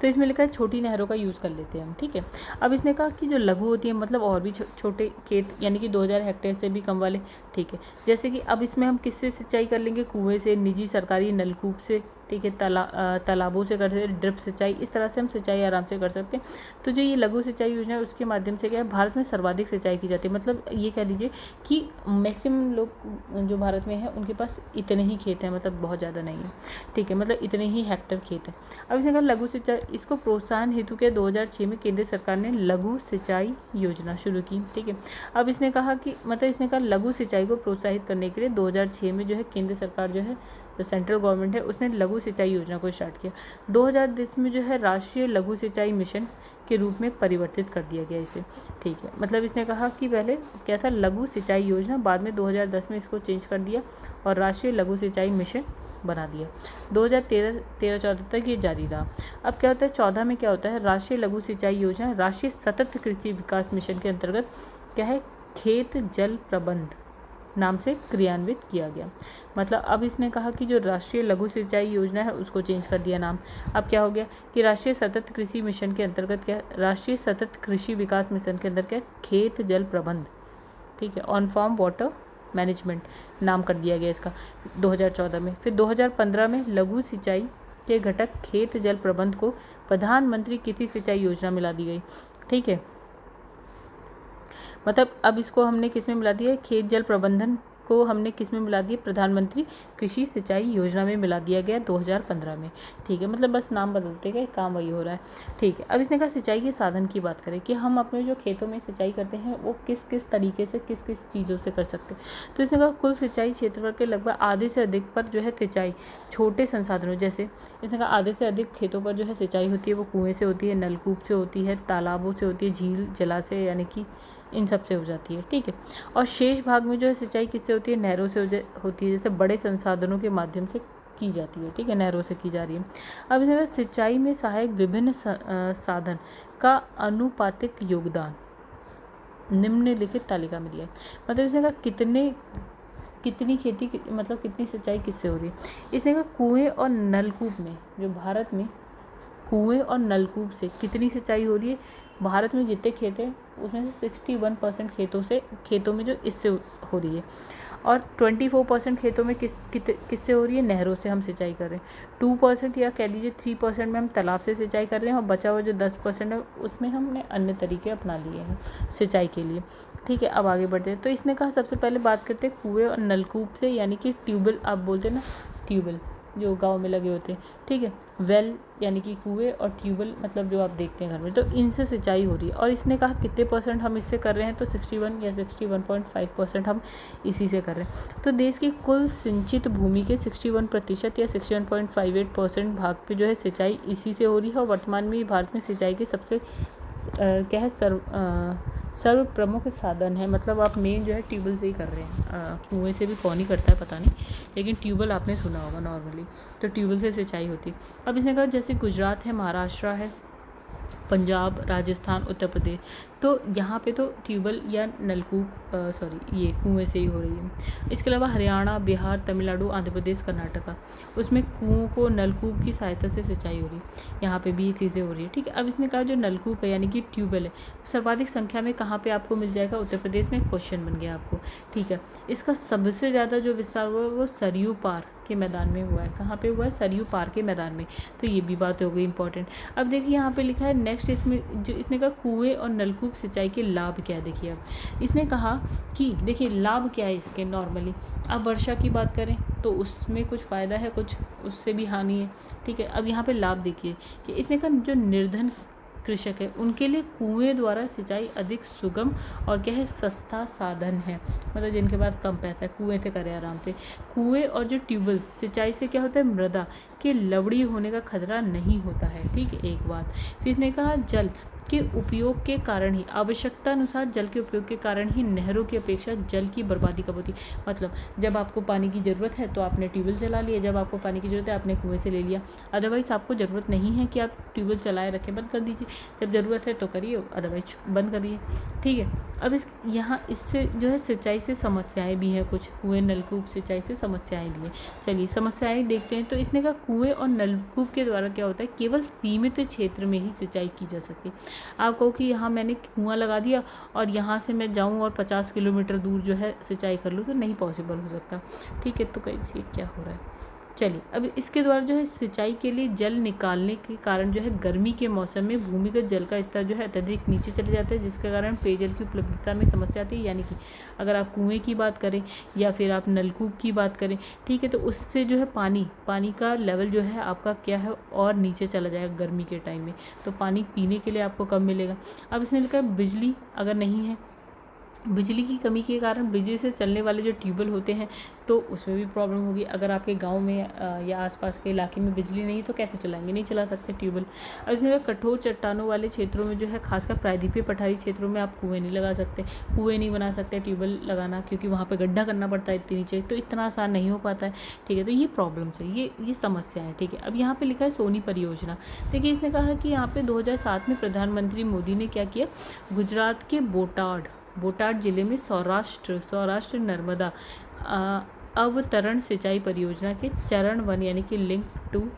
तो इसमें लिखा है छोटी नहरों का यूज़ कर लेते हैं हम। ठीक है, अब इसने कहा कि जो लघु होती है, मतलब और भी छोटे खेत, यानी कि 2,000 हेक्टेयर से भी कम वाले। ठीक है, जैसे कि अब इसमें हम किससे सिंचाई कर लेंगे, कुएं से, निजी सरकारी नलकूप से, ठीक है, तालाबों से कर सकते हैं, ड्रिप सिंचाई, इस तरह से हम सिंचाई आराम से कर सकते हैं। तो जो ये लघु सिंचाई योजना है उसके माध्यम से क्या है, भारत में सर्वाधिक सिंचाई की जाती है। मतलब ये कह लीजिए कि मैक्सिमम लोग जो भारत में है उनके पास इतने ही खेत हैं, मतलब बहुत ज़्यादा नहीं है। ठीक है, मतलब इतने ही हेक्टेयर खेत है। अब इसने कहा लघु सिंचाई, इसको प्रोत्साहन हेतु के 2006 में केंद्र सरकार ने लघु सिंचाई योजना शुरू की। ठीक है, अब इसने कहा कि मतलब इसने कहा लघु सिंचाई को प्रोत्साहित करने के लिए 2006 में जो है केंद्र सरकार जो है, जो सेंट्रल गवर्नमेंट है, उसने लघु सिंचाई योजना को स्टार्ट किया। 2010 में जो है राष्ट्रीय लघु सिंचाई मिशन के रूप में परिवर्तित कर दिया गया इसे। ठीक है, मतलब इसने कहा कि पहले क्या था, लघु सिंचाई योजना, बाद में 2010 में इसको चेंज कर दिया और राष्ट्रीय लघु सिंचाई मिशन बना दिया। 2013-14 तक ये जारी रहा। अब क्या होता है 14 में, क्या होता है, राष्ट्रीय लघु सिंचाई योजना राष्ट्रीय सतत कृषि विकास मिशन के अंतर्गत क्या है, खेत जल प्रबंध नाम से क्रियान्वित किया गया। मतलब अब इसने कहा कि जो राष्ट्रीय लघु सिंचाई योजना है उसको चेंज कर दिया नाम। अब क्या हो गया कि राष्ट्रीय सतत कृषि मिशन के अंतर्गत क्या, राष्ट्रीय सतत कृषि विकास मिशन के अंदर क्या, खेत जल प्रबंध, ठीक है, ऑन फार्म वाटर मैनेजमेंट नाम कर दिया गया इसका 2014 में। फिर 2015 में लघु सिंचाई के घटक खेत जल प्रबंध को प्रधानमंत्री कृषि सिंचाई योजना में ला दी गई। ठीक है, मतलब अब इसको हमने किस में मिला दिया, खेत जल प्रबंधन को हमने किस में मिला दिया, प्रधानमंत्री कृषि सिंचाई योजना में मिला दिया गया 2015 में। ठीक है, मतलब बस नाम बदलते गए, काम वही हो रहा है। ठीक है, अब इसने कहा सिंचाई के साधन की बात करें कि हम अपने जो खेतों में सिंचाई करते हैं वो किस किस तरीके से, किस किस चीज़ों से कर सकते हैं। तो इसने कहा कुल सिंचाई क्षेत्रफल के लगभग आधे से अधिक पर जो है सिंचाई छोटे संसाधनों, जैसे इसने कहा आधे से अधिक खेतों पर जो है सिंचाई होती है वो कुएँ से होती है, नलकूप से होती है, तालाबों से होती है, झील जलाशय यानी कि इन सब से हो जाती है। ठीक है, और शेष भाग में जो है सिंचाई किससे होती है, नहरों से होती है, जैसे बड़े संसाधनों के माध्यम से की जाती है। ठीक है, नहरों से की जा रही है। अब इसमें सिंचाई में सहायक विभिन्न साधन का अनुपातिक योगदान निम्नलिखित तालिका में दिया है। मतलब इसने कहा कितनी खेती मतलब कितनी सिंचाई किससे हो रही है। इसने कहा कुएँ और नलकूप में, जो भारत में कुएँ और नलकूप से कितनी सिंचाई हो रही है, भारत में जितने खेत हैं उसमें से 61% खेतों में जो इससे हो रही है, और 24% खेतों में किससे हो रही है, नहरों से हम सिंचाई कर रहे हैं। 2% या कह लीजिए 3% में हम तालाब से सिंचाई कर रहे हैं, और बचा हुआ जो 10% है उसमें हमने अन्य तरीके अपना लिए हैं सिंचाई के लिए। ठीक है, अब आगे बढ़ते हैं। तो इसने कहा सबसे पहले बात करते हैं कुएँ और नलकूप से, यानी कि ट्यूबवेल, आप बोलते हैं ना ट्यूबवेल जो गांव में लगे होते हैं। ठीक है, वेल यानी कि कुएँ, और ट्यूबवेल मतलब जो आप देखते हैं घर में, तो इनसे सिंचाई हो रही है। और इसने कहा कितने % हम इससे कर रहे हैं, तो 61 या 61.5% हम इसी से कर रहे हैं। तो देश की कुल सिंचित भूमि के 61% या 61.58% भाग पे जो है सिंचाई इसी से हो रही है। और वर्तमान में भारत में सिंचाई के सबसे क्या है सर्व प्रमुख साधन है। मतलब आप मेन जो है ट्यूबवेल से ही कर रहे हैं, कुएँ से भी कौन ही करता है पता नहीं, लेकिन ट्यूबवेल आपने सुना होगा नॉर्मली, तो ट्यूबवेल से सिंचाई होती है। अब इसने कहा जैसे गुजरात है, महाराष्ट्र है, पंजाब, राजस्थान, उत्तर प्रदेश, तो यहाँ पे तो ट्यूबवेल या नलकूप ये कुएँ से ही हो रही है। इसके अलावा हरियाणा, बिहार, तमिलनाडु, आंध्र प्रदेश, कर्नाटका, उसमें कुओं को नलकूप की सहायता से सिंचाई हो रही है। यहाँ पे भी ये चीज़ें हो रही है, ठीक है। अब इसने कहा जो नलकूप है यानी कि ट्यूबवेल है, सर्वाधिक संख्या में कहाँ पे आपको मिल जाएगा? उत्तर प्रदेश में। क्वेश्चन बन गया आपको, ठीक है। इसका सबसे ज़्यादा जो विस्तार हुआ है वो सरयू पार के मैदान में हुआ है। कहाँ पे हुआ है? सरयू पार के मैदान में। तो ये भी बात हो गई इंपॉर्टेंट। अब देखिए यहाँ पे लिखा है नेक्स्ट, इसमें जो इसने कहा कुएँ और नलकूप सिंचाई के लाभ क्या है। देखिए अब इसने कहा कि देखिए लाभ क्या है इसके नॉर्मली। अब वर्षा की बात करें तो उसमें कुछ फ़ायदा है, कुछ उससे भी हानि है, ठीक है। अब यहाँ पे लाभ देखिए कि इसने कहा जो निर्धन कृषक है उनके लिए कुएं द्वारा सिंचाई अधिक सुगम और क्या है? सस्ता साधन है। मतलब जिनके पास कम पैसा है कुएं से करें आराम से। कुएं और जो ट्यूबवेल सिंचाई से क्या होता है? मृदा के लवड़ी होने का खतरा नहीं होता है, ठीक है। एक बात फिर इसने कहा जल के उपयोग के कारण ही, आवश्यकता अनुसार जल के उपयोग के कारण ही नहरों की अपेक्षा जल की बर्बादी कम होती है। मतलब जब आपको पानी की ज़रूरत है तो आपने ट्यूबवेल चला लिया, जब आपको पानी की ज़रूरत है आपने कुएं से ले लिया। अदरवाइज़ आपको ज़रूरत नहीं है कि आप ट्यूबवेल चलाए रखें, बंद कर दीजिए। जब ज़रूरत है तो करिए, अदरवाइज बंद करिए, ठीक है। अब यहाँ इससे जो है सिंचाई से समस्याएँ भी हैं, कुछ कुएँ नलकूप सिंचाई से समस्याएँ भी हैं। चलिए समस्याएँ देखते हैं। तो इसने कहा कुएँ और नलकूप के द्वारा क्या होता है? केवल सीमित क्षेत्र में ही सिंचाई की जा सकती है। आप कहो कि यहाँ मैंने कुआं लगा दिया और यहाँ से मैं जाऊँ और 50 किलोमीटर दूर जो है सिंचाई कर लूँ, तो नहीं पॉसिबल हो सकता, ठीक है। तो कैसे क्या हो रहा है? चलिए अब इसके द्वारा जो है सिंचाई के लिए जल निकालने के कारण जो है गर्मी के मौसम में भूमिगत जल का स्तर जो है अत्यधिक नीचे चले जाता है, जिसके कारण पेयजल की उपलब्धता में समस्या आती है। यानी कि अगर आप कुएं की बात करें या फिर आप नलकूप की बात करें, ठीक है, तो उससे जो है पानी का लेवल जो है आपका क्या है और नीचे चला जाएगा गर्मी के टाइम में, तो पानी पीने के लिए आपको कम मिलेगा। अब इसने लिखा है बिजली अगर नहीं है, बिजली की कमी के कारण बिजली से चलने वाले जो ट्यूबवेल होते हैं तो उसमें भी प्रॉब्लम होगी। अगर आपके गांव में या आसपास के इलाके में बिजली नहीं तो कैसे चलाएंगे? नहीं चला सकते ट्यूबवेल। अब इसमें कठोर चट्टानों वाले क्षेत्रों में जो है खासकर प्रायद्वीपीय पठारी क्षेत्रों में आप कुएं नहीं लगा सकते, कुएं नहीं बना सकते ट्यूबवेल लगाना, क्योंकि वहाँ पर गड्ढा करना पड़ता है इतनी नीचे, तो इतना आसान नहीं हो पाता है, ठीक है। तो ये प्रॉब्लम है, ये समस्या है, ठीक है। अब यहाँ पर लिखा है सोनी परियोजना। देखिए इसने कहा कि यहाँ पे 2007 में प्रधानमंत्री मोदी ने क्या किया? गुजरात के बोटाड जिले में सौराष्ट्र नर्मदा अवतरण सिंचाई परियोजना के चरण 1 यानी कि लिंक 2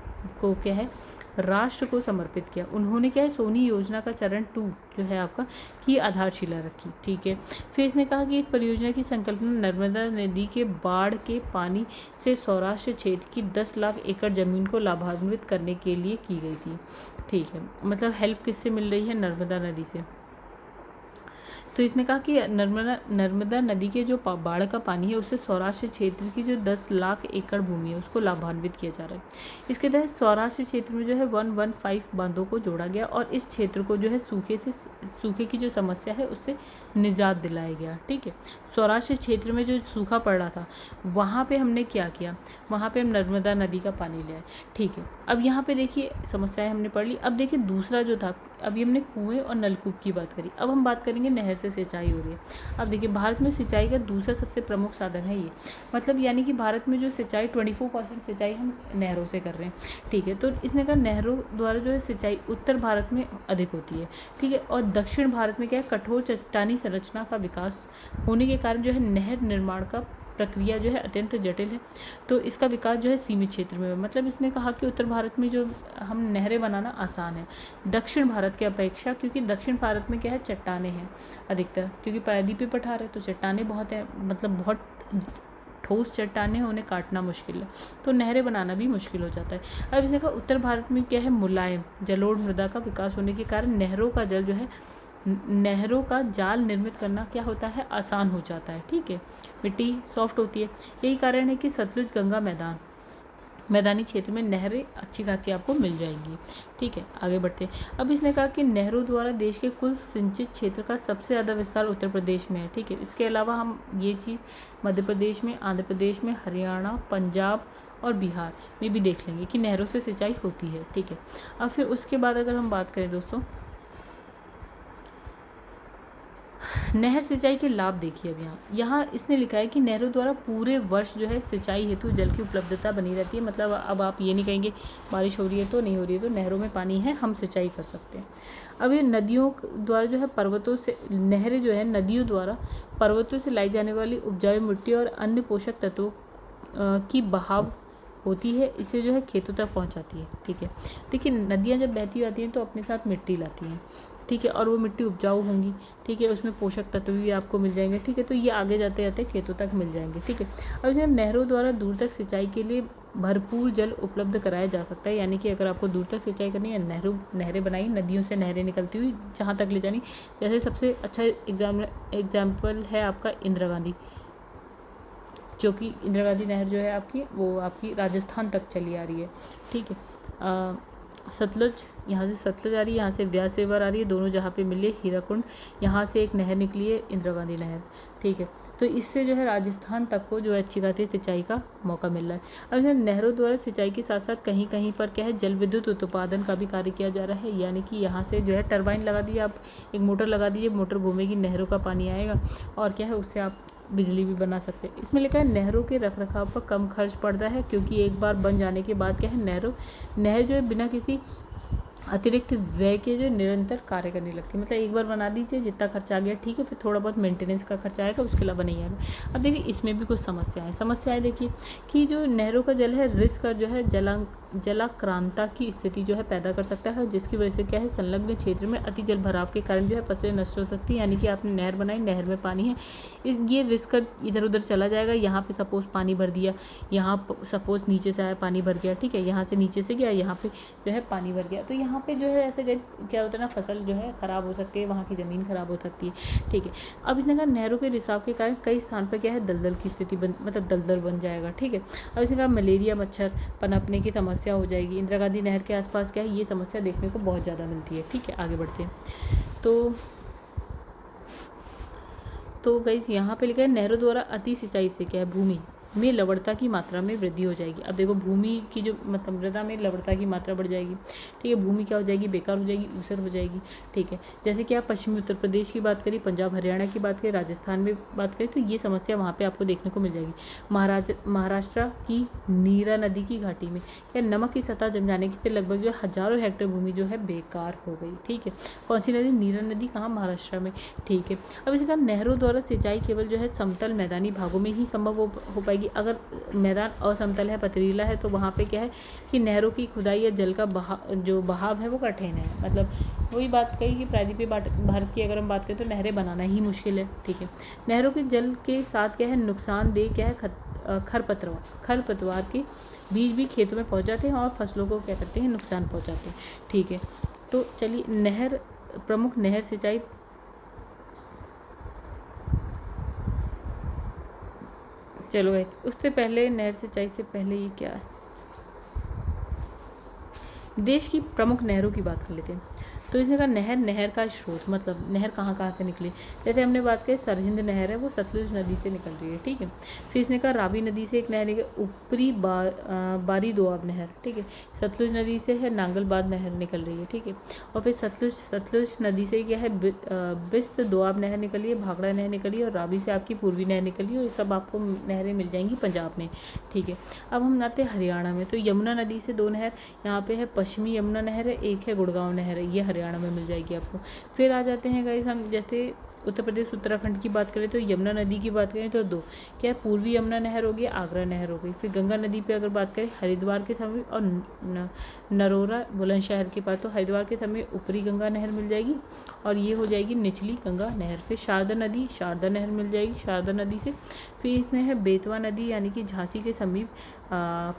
को क्या है? राष्ट्र को समर्पित किया। उन्होंने क्या है? सोनी योजना का चरण 2 जो है आपका की आधारशिला रखी, ठीक है। फिर इसने कहा कि इस परियोजना की संकल्पना नर्मदा नदी के बाढ़ के पानी से सौराष्ट्र क्षेत्र की 10 लाख एकड़ जमीन को लाभान्वित करने के लिए की गई थी, ठीक है। मतलब हेल्प किससे मिल रही है? नर्मदा नदी से। तो इसने कहा कि नर्मदा नदी के जो बाढ़ का पानी है उससे सौराष्ट्र क्षेत्र की जो 10 लाख एकड़ भूमि है उसको लाभान्वित किया जा रहा है। इसके तहत सौराष्ट्र क्षेत्र में जो है 115 बांधों को जोड़ा गया और इस क्षेत्र को जो है सूखे की जो समस्या है उससे निजात दिलाया गया, ठीक है। सौराष्ट्र क्षेत्र में जो सूखा पड़ रहा था वहाँ पे हमने क्या किया? वहाँ पे हम नर्मदा नदी का पानी ले आए, ठीक है। अब यहाँ पे देखिए समस्याएं हमने पढ़ ली। अब देखिए दूसरा जो था, अभी हमने कुएं और नलकूप की बात करी, अब हम बात करेंगे नहर से सिंचाई हो रही है। अब देखिए भारत में सिंचाई का दूसरा सबसे प्रमुख साधन है ये, मतलब यानी कि भारत में जो सिंचाई 24% सिंचाई हम नहरों से कर रहे हैं, ठीक है। तो इसने कहा नहरों द्वारा जो है सिंचाई उत्तर भारत में अधिक होती है, ठीक है, और दक्षिण भारत में क्या है? कठोर चट्टानी संरचना का विकास होने के कारण जो है नहर निर्माण का प्रक्रिया जो है अत्यंत जटिल है, तो इसका विकास जो है सीमित क्षेत्र में है। मतलब इसने कहा कि उत्तर भारत में जो हम नहरें बनाना आसान है दक्षिण भारत की अपेक्षा, क्योंकि दक्षिण भारत में क्या है? चट्टाने हैं अधिकतर, क्योंकि प्रायद्वीपीय पठार है तो चट्टाने बहुत है, मतलब बहुत ठोस चट्टाने हैं, उन्हें काटना मुश्किल है, तो नहरें बनाना भी मुश्किल हो जाता है। अब इसने कहा उत्तर भारत में क्या है? मुलायम जलोढ़ मृदा का विकास होने के कारण नहरों का जाल निर्मित करना क्या होता है? आसान हो जाता है, ठीक है। मिट्टी सॉफ्ट होती है, यही कारण है कि सतलुज गंगा मैदानी क्षेत्र में नहरें अच्छी खासी आपको मिल जाएंगी, ठीक है। आगे बढ़ते हैं। अब इसने कहा कि नहरों द्वारा देश के कुल सिंचित क्षेत्र का सबसे ज़्यादा विस्तार उत्तर प्रदेश में है, ठीक है। इसके अलावा हम ये चीज़ मध्य प्रदेश में, आंध्र प्रदेश में, हरियाणा, पंजाब और बिहार में भी देख लेंगे कि नहरों से सिंचाई होती है, ठीक है। अब फिर उसके बाद अगर हम बात करें दोस्तों नहर सिंचाई के लाभ देखिए। अब यहाँ इसने लिखा है कि नहरों द्वारा पूरे वर्ष जो है सिंचाई हेतु जल की उपलब्धता बनी रहती है। मतलब अब आप ये नहीं कहेंगे बारिश हो रही है तो नहीं हो रही है, तो नहरों में पानी है, हम सिंचाई कर सकते हैं। अब ये नदियों द्वारा जो है पर्वतों से, नहरें जो है नदियों द्वारा पर्वतों से लाई जाने वाली उपजाऊ मिट्टी और अन्य पोषक तत्वों की बहाव होती है, इसे जो है खेतों तक पहुंचाती है। ठीक है, देखिए नदियाँ जब बहती आती हैं तो अपने साथ मिट्टी लाती हैं। ठीक है, और वो मिट्टी उपजाऊ होंगी। ठीक है, उसमें पोषक तत्व भी आपको मिल जाएंगे। ठीक है, तो ये आगे जाते जाते खेतों तक मिल जाएंगे। ठीक है, अब जब नहरों द्वारा दूर तक सिंचाई के लिए भरपूर जल उपलब्ध कराया जा सकता है, यानी कि अगर आपको दूर तक सिंचाई करनी है, नहरें बनाई, नदियों से नहरें निकलती हुई जहाँ तक ले जानी। जैसे सबसे अच्छा एग्जाम्पल है आपका इंदिरा गांधी, जो कि इंदिरा गांधी नहर जो है आपकी, वो आपकी राजस्थान तक चली आ रही है। ठीक है, सतलुज, यहाँ से सतलुज आ रही है, यहाँ से व्यास रिवर आ रही है, दोनों जहाँ पे मिले हीराकुंड, यहाँ से एक नहर निकली है इंदिरा गांधी नहर। ठीक है, तो इससे जो है राजस्थान तक को जो है अच्छी खासी सिंचाई का मौका मिल रहा है। अब जो नहरों द्वारा सिंचाई के साथ साथ कहीं कहीं पर क्या है, जल विद्युत उत्पादन का भी कार्य किया जा रहा है। यानी कि यहाँ से जो है टरबाइन लगा दिए आप, एक मोटर लगा दीजिए, मोटर घूमेगी, नहरों का पानी आएगा और क्या है उससे आप बिजली भी बना सकते हैं। इसमें लिखा है नहरों के रखरखाव पर कम खर्च पड़ता है, क्योंकि एक बार बन जाने के बाद क्या है, नहर जो है बिना किसी अतिरिक्त व्यय के जो निरंतर कार्य करने लगती है। मतलब एक बार बना दीजिए, जितना खर्चा आ गया ठीक है, फिर थोड़ा बहुत मेंटेनेंस का खर्चा आएगा, उसके अलावा नहीं आएगा। अब देखिए इसमें भी कुछ समस्याएं देखिए कि जो नहरों का जल है रिस्क जो है जलाक्रांता की स्थिति जो है पैदा कर सकता है, जिसकी वजह से क्या है, संलग्न क्षेत्र में अति जल भराव के कारण जो है फसलें नष्ट हो सकती है। यानी कि आपने नहर बनाई, नहर में पानी है, ये रिस्क इधर उधर चला जाएगा। यहाँ पे सपोज पानी भर दिया, यहाँ सपोज नीचे से आया पानी भर गया। ठीक है, यहाँ से नीचे से गया, यहाँ पे जो है पानी भर गया, तो यहाँ पे जो है ऐसे क्या होता है ना, फसल जो है ख़राब हो सकती है, वहाँ की ज़मीन ख़राब हो सकती है। ठीक है, अब इसने कहा नहरों के रिसाव के कारण कई स्थान पर क्या है, दलदल की स्थिति मतलब दलदल बन जाएगा। ठीक है, अब इसने कहा मलेरिया मच्छर पनपने की समस्या हो जाएगी। इंदिरा गांधी नहर के आसपास क्या है, ये समस्या देखने को बहुत ज़्यादा मिलती है। ठीक है, आगे बढ़ते हैं। तो गाइस यहाँ पे लिखा है नहरों द्वारा अति सिंचाई से क्या है, भूमि में लवणता की मात्रा में वृद्धि हो जाएगी। अब देखो भूमि की जो मतलब मृदा में लवणता की मात्रा बढ़ जाएगी। ठीक है, भूमि क्या हो जाएगी, बेकार हो जाएगी, ऊसर हो जाएगी। ठीक है, जैसे कि आप पश्चिमी उत्तर प्रदेश की बात करें, पंजाब हरियाणा की बात करें, राजस्थान में बात करें, तो ये समस्या वहाँ पर आपको देखने को मिल जाएगी। महाराष्ट्र की नीरा नदी की घाटी में क्या नमक की सतह जम जाने से लगभग जो हज़ारों हेक्टेयर भूमि जो है बेकार हो गई। ठीक है, कौन सी नदी, नीरा नदी, कहाँ, महाराष्ट्र में। ठीक है, अब इसी कारण नहरों द्वारा सिंचाई केवल जो है समतल मैदानी भागों में ही संभव हो पाएगी। अगर मैदान असमतल है, पथरीला है, तो वहाँ पे क्या है कि नहरों की खुदाई या जल का बहाव है वो कठिन है। मतलब वही बात कही कि प्रायद्वीपीय भारत की अगर हम बात करें तो नहरें बनाना ही मुश्किल है। ठीक है, नहरों के जल के साथ क्या है नुकसानदेह क्या है, खरपतवार के बीज भी खेतों में पहुँच जाते हैं और फसलों को क्या करते हैं, नुकसान पहुँचाते हैं। ठीक है, तो चलिए प्रमुख नहर सिंचाई, चलो गए उससे पहले नहर सिंचाई से पहले ये क्या है, देश की प्रमुख नहरों की बात कर लेते हैं। तो इसने कहा नहर का स्रोत, मतलब नहर कहाँ कहाँ से निकली। जैसे हमने बात की सरहिंद नहर है, वो सतलुज नदी से निकल रही है। ठीक है, फिर इसने कहा रावी नदी से एक नहर निकल, ऊपरी बारी दोआब नहर। ठीक है, सतलुज नदी से है नांगलबाद नहर निकल रही है। ठीक है, और फिर सतलुज नदी से क्या है, बिस्त दोआब नहर निकली है, भाखड़ा नहर निकली है, और रावी से आपकी पूर्वी नहर निकली है, और ये सब आपको नहरें मिल जाएंगी पंजाब में। ठीक है, अब हम आते हैं हरियाणा में। तो यमुना नदी से 2 नहर, यहाँ पे है पश्चिमी यमुना नहर है, एक है गुड़गांव नहर है, ये हरियाणा में मिल जाएगी आपको। फिर आ जाते हैं गाइस हम, जैसे उत्तर प्रदेश उत्तराखंड की बात करें तो यमुना नदी की बात करें तो 2 क्या है, पूर्वी यमुना नहर हो गई, आगरा नहर हो गई। फिर गंगा नदी पे अगर बात करें हरिद्वार के समय और नरोरा बुलंदशहर के पास, तो हरिद्वार के समय ऊपरी गंगा नहर मिल जाएगी और ये हो जाएगी निचली गंगा नहर। फिर शारदा नहर मिल जाएगी शारदा नदी से। फिर इसमें है बेतवा नदी, यानी कि झांसी के समीप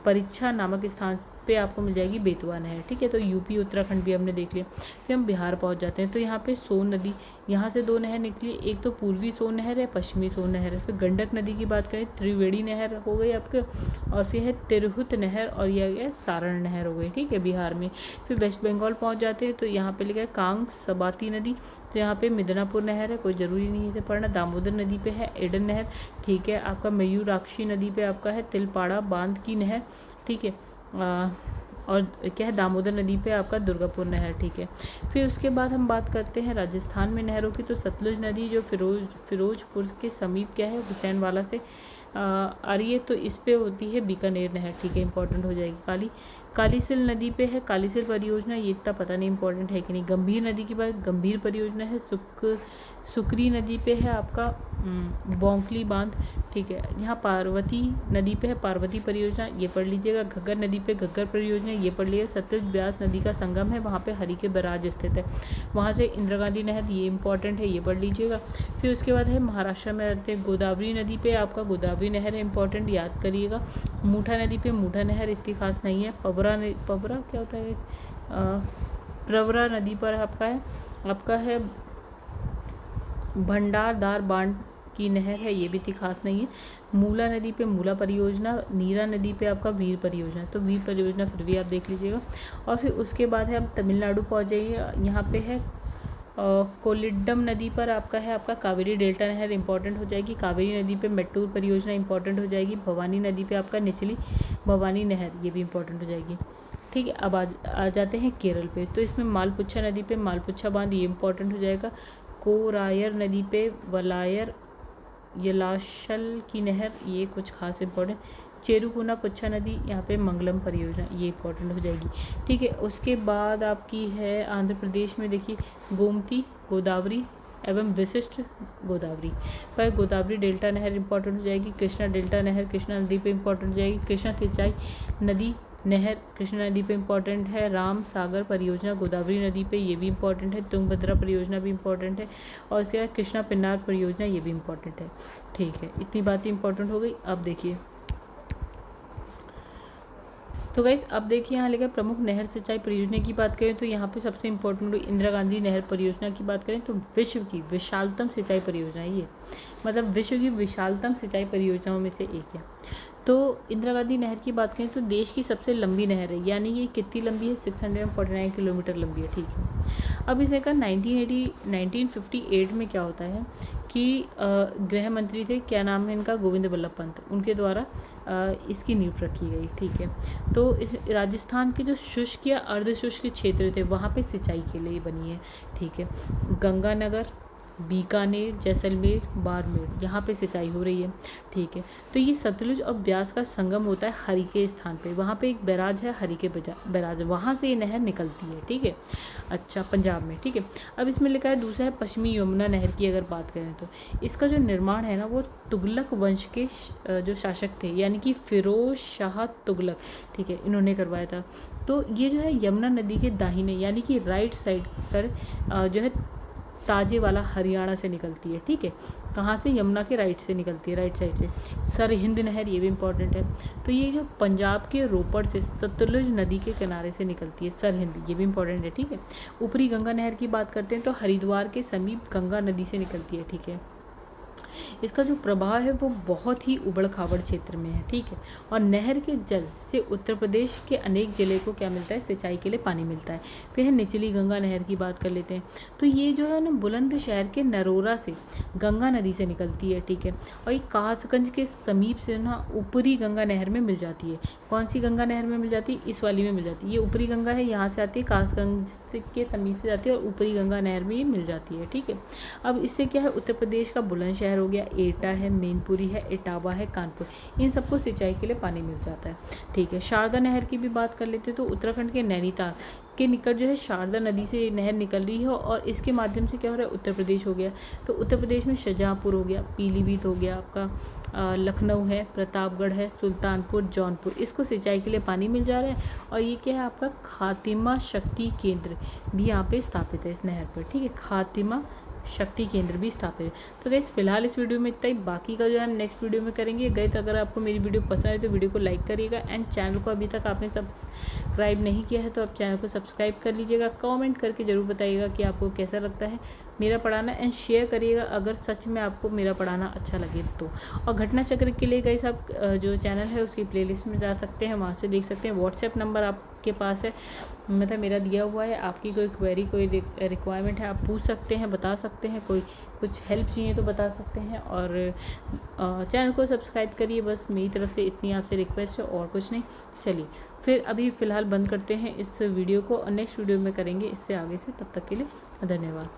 परीक्षा नामक स्थान पे आपको मिल जाएगी बेतवा नहर। ठीक है, तो यूपी उत्तराखंड भी हमने देख लिया। फिर हम बिहार पहुंच जाते हैं, तो यहाँ पे सोन नदी, यहाँ से 2 नहर निकली, एक तो पूर्वी सोन नहर है, पश्चिमी सोन नहर है। फिर गंडक नदी की बात करें, त्रिवेणी नहर हो गई आपके, और फिर है तिरहुत नहर, और यह है सारण नहर हो गई। ठीक है, बिहार में। फिर वेस्ट बंगाल पहुँच जाते हैं, तो यहाँ पे लिखा है कांग सबाती नदी, तो यहाँ पे मिदनापुर नहर है, कोई ज़रूरी नहीं है इसे पढ़ना। दामोदर नदी पे है एडन नहर। ठीक है, आपका मयूराक्षी नदी पे आपका है तिलपाड़ा बांध की नहर। ठीक है, और क्या है, दामोदर नदी पे आपका दुर्गापुर नहर, ठीक है। फिर उसके बाद हम बात करते हैं राजस्थान में नहरों की, तो सतलुज नदी जो फिरोजपुर के समीप क्या है, हुसैनवाला से आ रही है, तो इस पे होती है बीकानेर नहर, ठीक है, इंपॉर्टेंट हो जाएगी। कालीसिल नदी पे है कालीसिल परियोजना, ये इतना पता नहीं इंपॉर्टेंट है कि नहीं। गंभीर नदी की बात, गंभीर परियोजना है। सुकरी नदी पे है आपका बोंकली बांध, ठीक है। यहाँ पार्वती नदी पे है पार्वती परियोजना, ये पढ़ लीजिएगा। घग्गर नदी पे घग्गर परियोजना, ये पढ़ लीजिएगा। सतलुज ब्यास नदी का संगम है, वहाँ पे हरिके बैराज स्थित है, वहाँ से इंदिरा गांधी नहर, ये इंपॉर्टेंट है, ये पढ़ लीजिएगा। फिर उसके बाद है महाराष्ट्र में रहते हैं गोदावरी नदी पे आपका गोदावरी नहर है, इंपॉर्टेंट, याद करिएगा। मूठा नदी पे मूठा नहर इतनी खास नहीं है। पबरा क्या होता है, प्रवरा नदी पर आपका है भंडारदार बांध की नहर है, ये भी इतनी खास नहीं है। मूला नदी पे मूला परियोजना, नीरा नदी पे आपका वीर परियोजना, तो वीर परियोजना फिर भी आप देख लीजिएगा। और फिर उसके बाद है आप तमिलनाडु पहुंच जाइए, यहाँ पे है कोलिडम नदी पर आपका कावेरी डेल्टा नहर इंपॉर्टेंट हो जाएगी। कावेरी नदी पे मेट्टूर परियोजना इंपॉर्टेंट हो जाएगी। भवानी नदी पे आपका निचली भवानी नहर, ये भी इंपॉर्टेंट हो जाएगी, ठीक है। अब आ जाते हैं केरल पे, तो इसमें मालपुच्छा नदी पे मालपुच्छा बांध, ये इंपॉर्टेंट हो जाएगा। कोरायर नदी पे वलायर यलाशल की नहर, ये कुछ खास इंपॉर्टेंट। चेरुकुना पुच्छा नदी, यहाँ पे मंगलम परियोजना, ये इंपॉर्टेंट हो जाएगी, ठीक है। उसके बाद आपकी है आंध्र प्रदेश में, देखिए गोमती, गोदावरी एवं विशिष्ट गोदावरी पर गोदावरी डेल्टा नहर इंपॉर्टेंट हो जाएगी। कृष्णा डेल्टा नहर कृष्णा नदी पे इंपॉर्टेंट हो जाएगी। कृष्णा सिंचाई नदी नहर कृष्णा नदी पे इंपॉर्टेंट है। राम सागर परियोजना गोदावरी नदी पे, ये भी इंपॉर्टेंट है। तुंगभद्रा परियोजना भी इंपॉर्टेंट है। और इसके बाद कृष्णा पिन्नार परियोजना, ये भी इंपॉर्टेंट है, ठीक है। इतनी बातें इंपॉर्टेंट हो गई। अब देखिए, तो गाइस अब देखिए यहाँ लिखा प्रमुख नहर सिंचाई परियोजना की बात करें तो यहाँ पे सबसे इंपॉर्टेंट इंदिरा गांधी नहर परियोजना की बात करें तो विश्व की विशालतम सिंचाई परियोजना है ये, मतलब विश्व की विशालतम सिंचाई परियोजनाओं में से एक है। तो इंदिरा गांधी नहर की बात करें तो देश की सबसे लंबी नहर है, यानी ये कितनी लंबी है, 649 किलोमीटर लंबी है, ठीक है। अब इसने कहा 1958 में क्या होता है कि गृह मंत्री थे, क्या नाम है इनका, गोविंद बल्लभ पंत, उनके द्वारा इसकी नींव रखी गई, ठीक है। तो इस राजस्थान के जो शुष्क या अर्ध शुष्क क्षेत्र थे वहाँ पे सिंचाई के लिए बनी है, ठीक है। गंगानगर, बीकानेर, जैसलमेर, बाड़मेर, यहाँ पे सिंचाई हो रही है, ठीक है। तो ये सतलुज और ब्यास का संगम होता है हरिके स्थान पे, वहाँ पे एक बैराज है, हरिके बैराज, वहाँ से ये नहर निकलती है, ठीक है। अच्छा, पंजाब में, ठीक है। अब इसमें लिखा है दूसरा है पश्चिमी यमुना नहर की अगर बात करें तो इसका जो निर्माण है ना वो तुगलक वंश के जो शासक थे यानी कि फिरोज शाह तुगलक, ठीक है, इन्होंने करवाया था। तो ये जो है यमुना नदी के दाहिने यानी कि राइट साइड पर जो है ताजे वाला हरियाणा से निकलती है, ठीक है। कहाँ से, यमुना के राइट से निकलती है, राइट साइड से। सरहिंद नहर, ये भी इंपॉर्टेंट है। तो ये जो पंजाब के रोपड़ से सतलुज नदी के किनारे से निकलती है सरहिंद, ये भी इंपॉर्टेंट है, ठीक है। ऊपरी गंगा नहर की बात करते हैं तो हरिद्वार के समीप गंगा नदी से निकलती है, ठीक है। इसका जो प्रवाह है वो बहुत ही उबड़ खाबड़ क्षेत्र में है, ठीक है। और नहर के जल से उत्तर प्रदेश के अनेक जिले को क्या मिलता है, सिंचाई के लिए पानी मिलता है। फिर है निचली गंगा नहर की बात कर लेते हैं तो ये जो है ना बुलंदशहर के नरोरा से गंगा नदी से निकलती है, ठीक है। और ये कासगंज के समीप से ना ऊपरी गंगा नहर में मिल जाती है। कौन सी गंगा नहर में मिल जाती है, इस वाली में मिल जाती है। ये ऊपरी गंगा है, यहाँ से आती है, कासगंज के समीप से जाती है और ऊपरी गंगा नहर में ये मिल जाती है, ठीक है। अब इससे क्या है, उत्तर प्रदेश का बुलंदशहर हो गया, एटा है, मैनपुरी है, इटावा है, कानपुर, इन सबको सिंचाई के लिए पानी मिल जाता है, ठीक है। शारदा नहर की भी बात कर लेते हैं तो उत्तराखंड के नैनीताल के निकट जो है शारदा नदी से नहर निकल रही है और इसके माध्यम से क्या हो रहा है, उत्तर प्रदेश हो गया। तो उत्तर प्रदेश में शाहजहाँपुर हो गया, पीलीभीत हो गया, आपका लखनऊ है, प्रतापगढ़ है, सुल्तानपुर, जौनपुर, इसको सिंचाई के लिए पानी मिल जा रहा है। और ये क्या है, आपका खातिमा शक्ति केंद्र भी यहाँ पे स्थापित है इस नहर पर, ठीक है। खातिमा शक्ति केंद्र भी स्थापित है। तो गाइस फिलहाल इस वीडियो में इतना ही, बाकी का जो है नेक्स्ट वीडियो में करेंगे। गाइस अगर आपको मेरी वीडियो पसंद आए तो वीडियो को लाइक करिएगा एंड चैनल को अभी तक आपने सब्सक्राइब नहीं किया है तो आप चैनल को सब्सक्राइब कर लीजिएगा। कमेंट करके ज़रूर बताइएगा कि आपको कैसा लगता है मेरा पढ़ाना एंड शेयर करिएगा अगर सच में आपको मेरा पढ़ाना अच्छा लगे तो। और घटना चक्र के लिए गाइस आप जो चैनल है उसकी प्लेलिस्ट में जा सकते हैं, वहाँ से देख सकते हैं। व्हाट्सएप नंबर आपके पास है, मतलब मेरा दिया हुआ है। आपकी कोई क्वेरी, कोई रिक्वायरमेंट है, आप पूछ सकते हैं, बता सकते हैं। कोई कुछ हेल्प चाहिए तो बता सकते हैं। और चैनल को सब्सक्राइब करिए, बस मेरी तरफ से इतनी आपसे रिक्वेस्ट है और कुछ नहीं। चलिए फिर अभी फ़िलहाल बंद करते हैं इस वीडियो को और नेक्स्ट वीडियो में करेंगे इससे आगे से। तब तक के लिए धन्यवाद।